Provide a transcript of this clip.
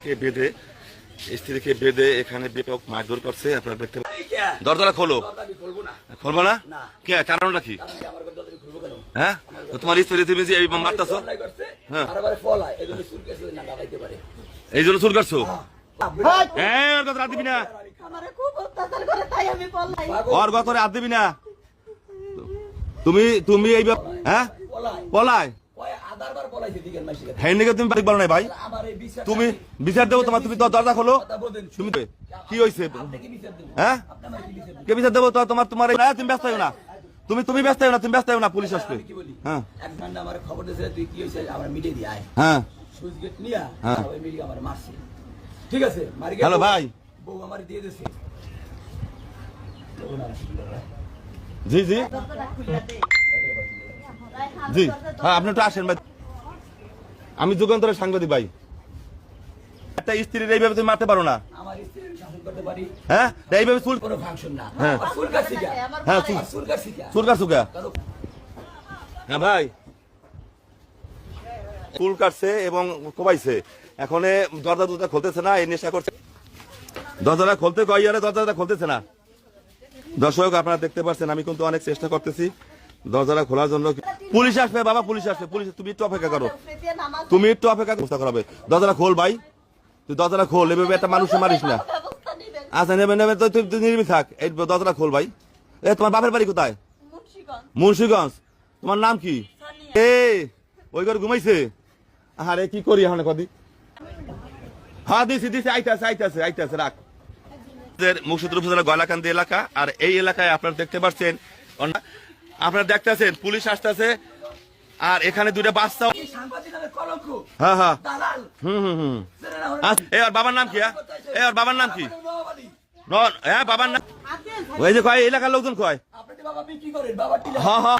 বেঁধে স্ত্রীকে বেঁধে এখানে ব্যাপক মারধর করছে। আপনারা দেখতে দরজাটা খোলো। খুলবো না? কে কারণটা কি? হ্যাঁ, তোমার স্ত্রী তুমি যে এই মারতেছো, হ্যাঁ এই জন্য চুল কাটছো? হ্যাঁ, ওর কথা দিবি না, ওর কথা হাত দিবি না। তুমি তুমি এই হ্যাঁ পলায় তুমি বাড়ি বলো নাই ভাই, তুমি বিচার দেবো তোমার। তুমি দরজা খোলো। তুমি কি হয়েছে? হ্যাঁ, কে বিচার দেবো? তোমার তোমার তুমি ব্যস্ত হও না, তুমি তুমি ব্যস্ত হও না, তুমি ব্যস্ত হও না, পুলিশ আসবে। হ্যাঁ হ্যাঁ ঠিক আছে। হ্যালো ভাই। বউ আমার দিয়ে দিয়েছে। জি জি জি, হ্যাঁ আপনি একটু আসেন ভাই। আমি যুগান্তরের সাংবাদিক ভাই। একটা স্ত্রীর এইভাবে তুমি মারতে পারো না। আমার স্ত্রীর শাসন করতে পারি। হ্যাঁ, এইভাবে চুল কোনো ফাংশন না। হ্যাঁ চুল কাটছি কে? হ্যাঁ চুল কাটছি কে? চুল কাটছো কে? হ্যাঁ ভাই, চুল কাটছে এবং কোবাইছে। এখন দরজা খুলতেছে না, এই নেশা করছে। দরজাটা খুলতে কইয়ারে দরজাটা খুলতেছে না। দর্শক আপনারা দেখতে পাচ্ছেন, আমি কিন্তু অনেক চেষ্টা করতেছি দরজাটা খোলার জন্য। পুলিশ আসবে বাবা, পুলিশ আসবে। পুলিশ তুমি একটু অপেক্ষা করো, তুমি একটু অপেক্ষা করাবে। দরজাটা খোল ভাই, তুই দরজাটা খোল। এভাবে একটা মানুষ মারিস না। আচ্ছা নেবে নেবে, তুই নির্মি থাক। এই দরজাটা খোল ভাই। এ তোমার বাপের বাড়ি কোথায়? মুন্সিগঞ্জ। তোমার নাম কি? এ ওই ঘরে ঘুমাইছে? আরে কি করি এখন কদি? হ্যাঁ দিছি দিছি, আইতাছে আইতাছে আইতাছে, রাখ। মুর্শিদপুর উপজেলা গয়লাকান্দি এলাকা। আর এই এলাকায় আপনারা দেখতে পাচ্ছেন, আপনারা দেখতেছেন পুলিশ আসতেছে। আর এখানে দুইটা বাচ্চা। হ্যাঁ হ্যাঁ এর বাবার নাম কি? এর বাবার নাম কি? হ্যাঁ বাবার নাম ওই যে কয় এলাকার লোকজন কয়। হ্যাঁ হ্যাঁ